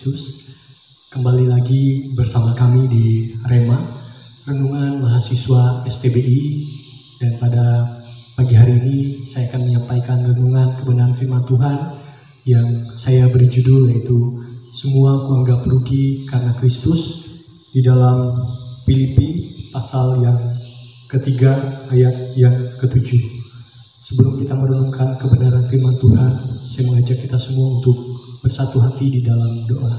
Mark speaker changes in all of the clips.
Speaker 1: Kristus. Kembali lagi bersama kami di Rema, Renungan Mahasiswa STBI. Dan pada pagi hari ini saya akan menyampaikan renungan kebenaran firman Tuhan yang saya beri judul yaitu Semua Kuanggap Rugi Karena Kristus, di dalam Filipi pasal yang ketiga ayat yang ketujuh. Sebelum kita merenungkan kebenaran firman Tuhan, saya mengajak kita semua untuk bersatu hati di dalam doa.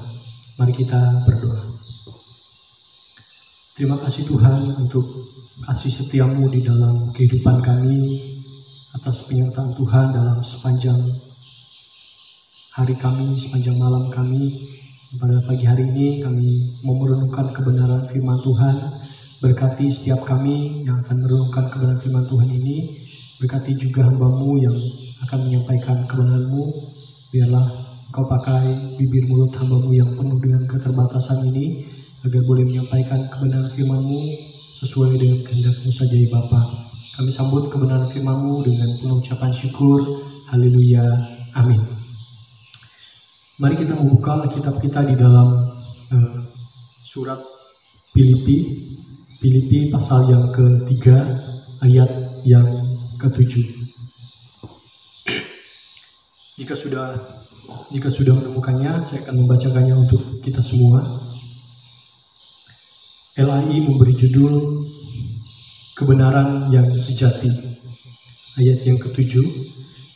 Speaker 1: Mari kita berdoa. Terima kasih Tuhan untuk kasih setiamu di dalam kehidupan kami, atas penyertaan Tuhan dalam sepanjang hari kami, sepanjang malam kami. Pada pagi hari ini kami mau merenungkan kebenaran firman Tuhan. Berkati setiap kami yang akan merenungkan kebenaran firman Tuhan ini. Berkati juga hamba-Mu yang akan menyampaikan kebenaran-Mu. Biarlah Kau pakai bibir mulut hamba-Mu yang penuh dengan keterbatasan ini, agar boleh menyampaikan kebenaran firman-Mu sesuai dengan kehendak-Mu saja ya Bapa. Kami sambut kebenaran firman-Mu dengan penuh ucapan syukur. Haleluya. Amin. Mari kita membuka Alkitab kita di dalam surat Filipi pasal yang ketiga ayat yang ketujuh. Jika sudah menemukannya, saya akan membacakannya untuk kita semua. LAI memberi judul Kebenaran yang Sejati. Ayat yang ketujuh.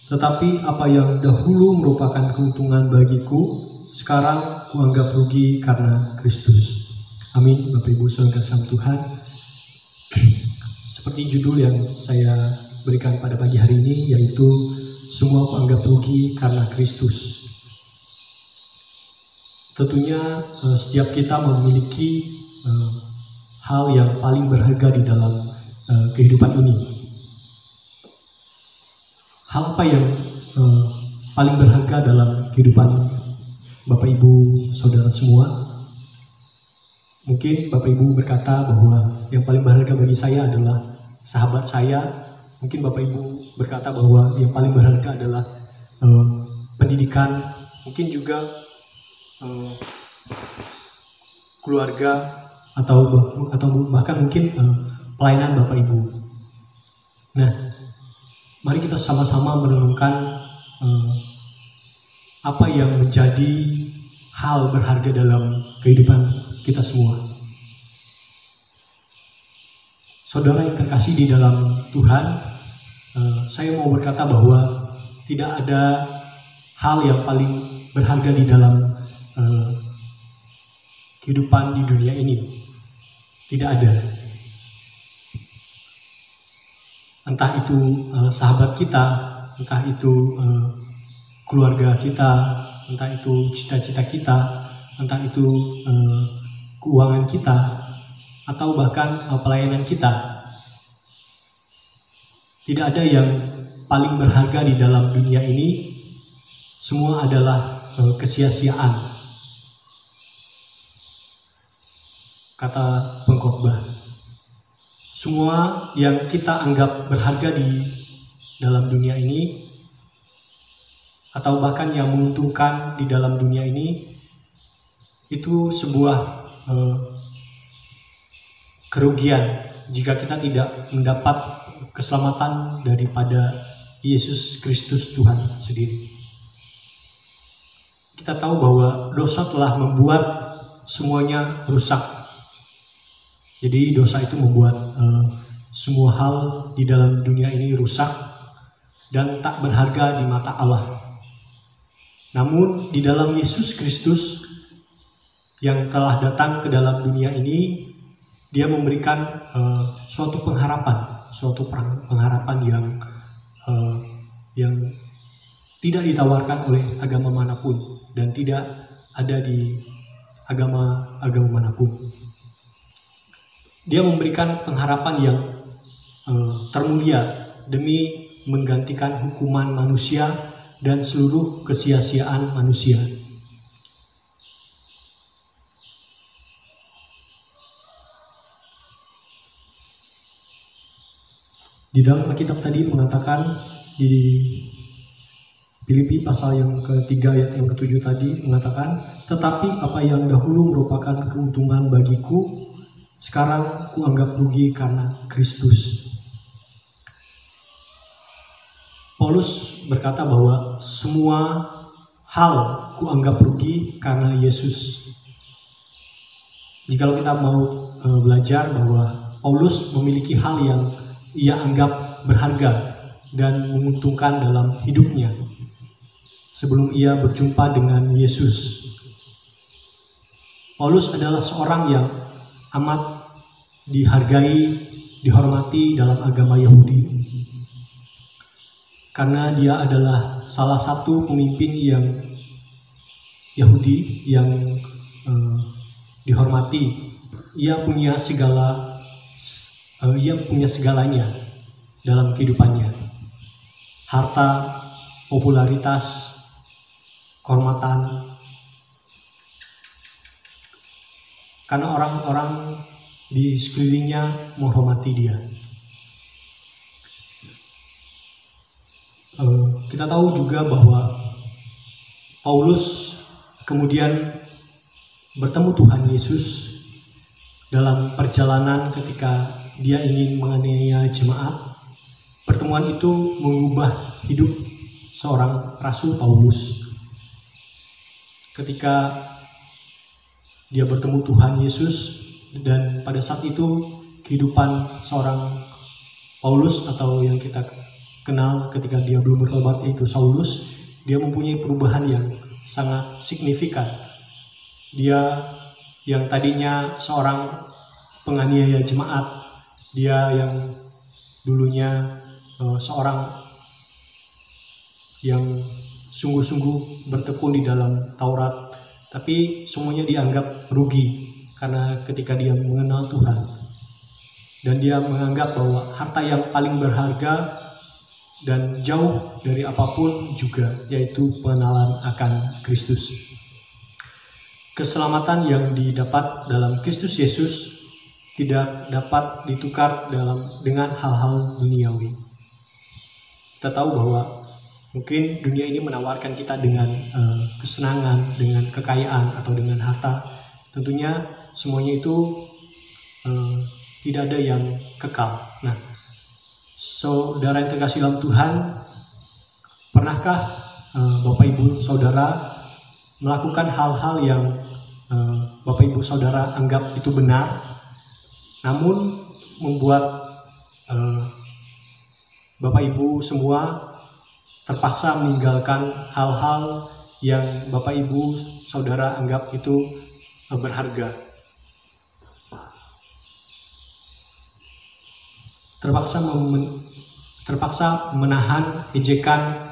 Speaker 1: Tetapi apa yang dahulu merupakan keuntungan bagiku, sekarang kuanggap rugi karena Kristus. Amin. Bapak Ibu Saudara kasih Tuhan. Seperti judul yang saya berikan pada pagi hari ini, yaitu Semua Kuanggap Rugi Karena Kristus. Tentunya setiap kita memiliki hal yang paling berharga di dalam kehidupan ini. Hal apa yang paling berharga dalam kehidupan Bapak Ibu Saudara semua? Mungkin Bapak Ibu berkata bahwa yang paling berharga bagi saya adalah sahabat saya. Mungkin Bapak Ibu berkata bahwa yang paling berharga adalah pendidikan. Mungkin juga keluarga atau bahkan mungkin pelayanan Bapak Ibu. Nah, mari kita sama-sama merenungkan apa yang menjadi hal berharga dalam kehidupan kita semua. Saudara yang terkasih di dalam Tuhan, saya mau berkata bahwa tidak ada hal yang paling berharga di dalam kehidupan di dunia ini. Tidak ada. Entah itu sahabat kita, entah itu keluarga kita, entah itu cita-cita kita, entah itu keuangan kita, atau bahkan pelayanan kita. Tidak ada yang paling berharga di dalam dunia ini. Semua adalah kesia-siaan, kata pengkhotbah. Semua yang kita anggap berharga di dalam dunia ini, atau bahkan yang menguntungkan di dalam dunia ini, itu sebuah kerugian jika kita tidak mendapat keselamatan daripada Yesus Kristus Tuhan sendiri. Kita tahu bahwa dosa telah membuat semuanya rusak. Jadi dosa itu membuat semua hal di dalam dunia ini rusak dan tak berharga di mata Allah. Namun di dalam Yesus Kristus yang telah datang ke dalam dunia ini, Dia memberikan suatu pengharapan yang tidak ditawarkan oleh agama manapun dan tidak ada di agama manapun. Dia memberikan pengharapan yang termulia demi menggantikan hukuman manusia dan seluruh kesia-siaan manusia. Di dalam Alkitab tadi mengatakan di Filipi pasal yang ketiga ayat yang ketujuh tadi mengatakan, tetapi apa yang dahulu merupakan keuntungan bagiku, sekarang kuanggap rugi karena Kristus. Paulus berkata bahwa semua hal kuanggap rugi karena Yesus. Jikalau kita mau belajar bahwa Paulus memiliki hal yang ia anggap berharga dan menguntungkan dalam hidupnya sebelum ia berjumpa dengan Yesus. Paulus adalah seorang yang amat dihargai, dihormati dalam agama Yahudi. Karena dia adalah salah satu pemimpin yang Yahudi yang dihormati. Ia punya segalanya dalam kehidupannya. Harta, popularitas, kehormatan. Karena orang-orang di sekelilingnya menghormati dia. Kita tahu juga bahwa Paulus kemudian bertemu Tuhan Yesus dalam perjalanan ketika dia ingin menganiaya jemaat. Pertemuan itu mengubah hidup seorang Rasul Paulus. Ketika dia bertemu Tuhan Yesus, dan pada saat itu kehidupan seorang Paulus atau yang kita kenal ketika dia belum bertobat yaitu Saulus, dia mempunyai perubahan yang sangat signifikan. Dia yang tadinya seorang penganiaya jemaat, dia yang dulunya seorang yang sungguh-sungguh bertekun di dalam Taurat, tapi semuanya dianggap rugi karena ketika dia mengenal Tuhan, dan dia menganggap bahwa harta yang paling berharga dan jauh dari apapun juga yaitu pengenalan akan Kristus. Keselamatan yang didapat dalam Kristus Yesus tidak dapat ditukar dengan hal-hal duniawi. Kita tahu bahwa mungkin dunia ini menawarkan kita dengan kesenangan, dengan kekayaan, atau dengan harta. Tentunya semuanya itu tidak ada yang kekal. Nah, saudara yang terkasih dalam Tuhan, pernahkah Bapak Ibu Saudara melakukan hal-hal yang Bapak Ibu Saudara anggap itu benar, namun membuat Bapak Ibu semua terpaksa meninggalkan hal-hal yang Bapak Ibu Saudara anggap itu berharga. Terpaksa menahan ejekan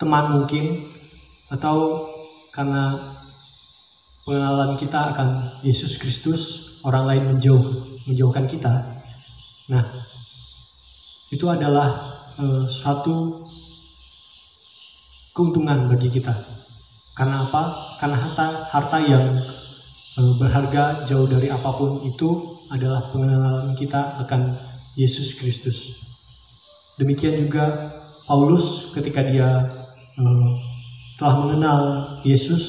Speaker 1: teman mungkin, atau karena pengenalan kita akan Yesus Kristus, orang lain menjauhkan kita. Nah, itu adalah suatu keuntungan bagi kita. Karena apa? Karena harta yang berharga jauh dari apapun itu adalah pengenalan kita akan Yesus Kristus. Demikian juga Paulus ketika dia telah mengenal Yesus,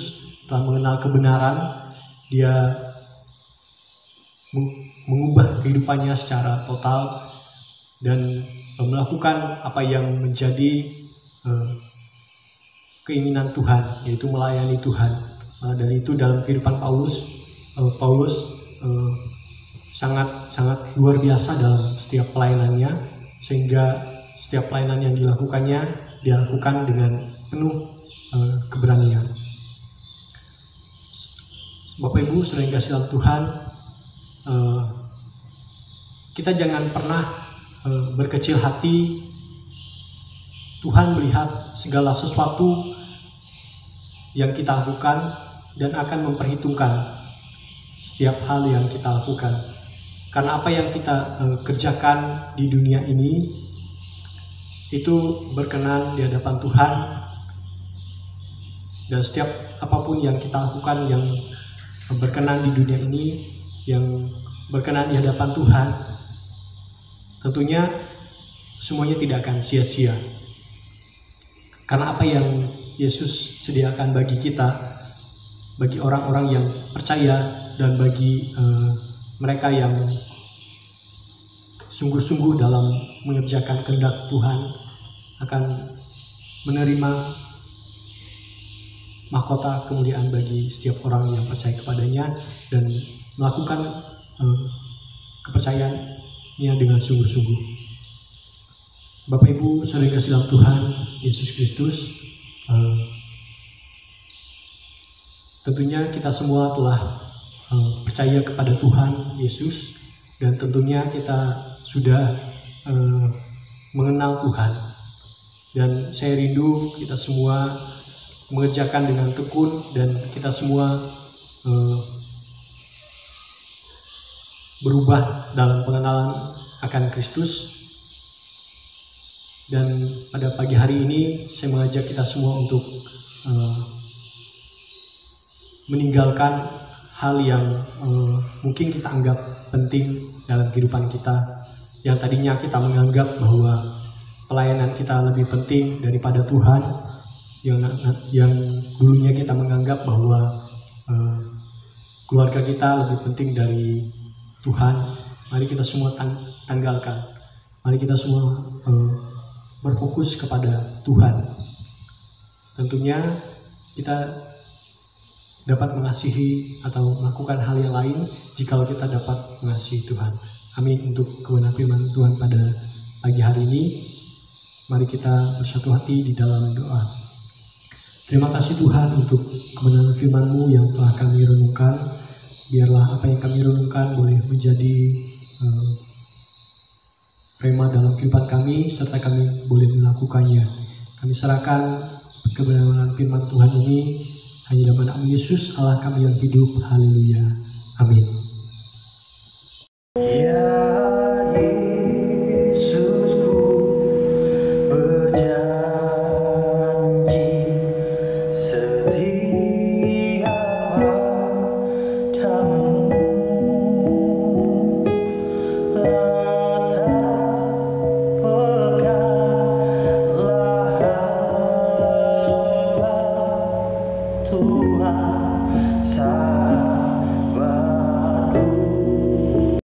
Speaker 1: telah mengenal kebenaran, dia mengubah kehidupannya secara total dan melakukan apa yang menjadi keinginan Tuhan, yaitu melayani Tuhan. Dan itu dalam kehidupan Paulus sangat luar biasa dalam setiap pelayanannya, sehingga setiap pelayanan yang dilakukannya dia lakukan dengan penuh keberanian. Bapak Ibu saudara yang kasih dalam Tuhan, kita jangan pernah berkecil hati. Tuhan melihat segala sesuatu yang kita lakukan dan akan memperhitungkan setiap hal yang kita lakukan. Karena apa yang kita kerjakan di dunia ini itu berkenan di hadapan Tuhan, dan setiap apapun yang kita lakukan yang berkenan di dunia ini, yang berkenan di hadapan Tuhan, tentunya semuanya tidak akan sia-sia. Karena apa yang Yesus sediakan bagi kita, bagi orang-orang yang percaya dan bagi mereka yang sungguh-sungguh dalam mengerjakan kehendak Tuhan, akan menerima mahkota kemuliaan bagi setiap orang yang percaya kepadanya dan melakukan kepercayaannya dengan sungguh-sungguh. Bapak Ibu saudara kasih dalam Tuhan Yesus Kristus, tentunya kita semua telah percaya kepada Tuhan Yesus, dan tentunya kita sudah mengenal Tuhan. Dan saya rindu kita semua mengerjakan dengan tekun, dan kita semua berubah dalam pengenalan akan Kristus. Dan pada pagi hari ini saya mengajak kita semua untuk meninggalkan hal yang mungkin kita anggap penting dalam kehidupan kita, yang tadinya kita menganggap bahwa pelayanan kita lebih penting daripada Tuhan, yang dulunya kita menganggap bahwa keluarga kita lebih penting dari Tuhan. Mari kita semua tanggalkan, mari kita semua berfokus kepada Tuhan. Tentunya kita dapat mengasihi atau melakukan hal yang lain jika kita dapat mengasihi Tuhan. Amin. Untuk kebenaran firman Tuhan pada pagi hari ini, mari kita bersatu hati di dalam doa. Terima kasih Tuhan untuk kebenaran firman-Mu yang telah kami renungkan. Biarlah apa yang kami renungkan boleh menjadi rema dalam kehidupan kami, serta kami boleh melakukannya. Kami serahkan kebenaran firman Tuhan ini hanya dalam nama Yesus Allah kami yang hidup. Haleluya. Amin.
Speaker 2: Ya Yesusku, berjanji setia padamu, Tuhan.